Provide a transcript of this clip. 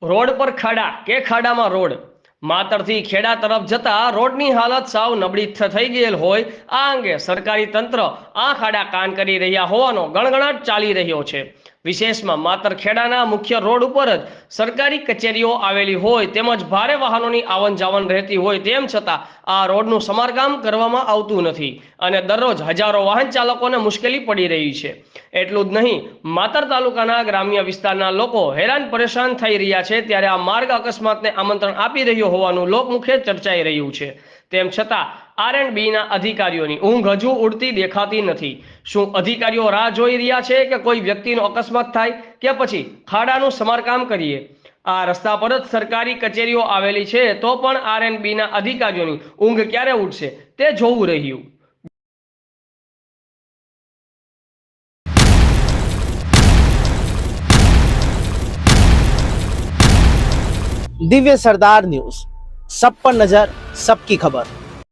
Road પર ખાડા કે ખાડામાં રોડ માતરથી ખેડા તરફ જતા રોડની હાલત સાવ નબળી થઈ ગયેલ હોય આ અંગે સરકારી તંત્ર આંખ આડા કાન કરી રહ્યા હોવાનો ગણગણાટ ચાલી રહ્યો છે। વિશેષમાં માતર ખેડાના મુખ્ય રોડ ઉપર જ સરકારી કચેરીઓ આવેલી હોય તેમજ ભારે વાહનોની આવન જાવન રહેતી હોય તેમ છતાં આ રોડનું સમારકામ કરવામાં આવતું નથી અને દરરોજ હજારો વાહન ચાલકોને મુશ્કેલી પડી રહી છે। એટલું જ નહીં, માતર તાલુકાના ગ્રામ્ય વિસ્તારના લોકો હેરાન પરેશાન થઈ રહ્યા છે ત્યારે આ માર્ગ અકસ્માતને આમંત્રણ આપી રહ્યો હોવાનું લોકમુખે ચર્ચાઈ રહ્યું છે। તેમ છતાં R&Bના અધિકારીઓની ઊંઘ હજુ ઉડતી દેખાતી નથી। શું અધિકારીઓ રાહ જોઈ રહ્યા છે કે કોઈ વ્યક્તિનો અકસ્માત થાય કે પછી ખાડાનું સમારકામ કરીએ? આ રસ્તા પર જ સરકારી કચેરીઓ આવેલી છે તો પણ R&Bના અધિકારીઓની ઊંઘ ક્યારે ઉડશે તે જોવું રહ્યું। दिव्य सरदार न्यूज, सब पर नजर, सबकी खबर।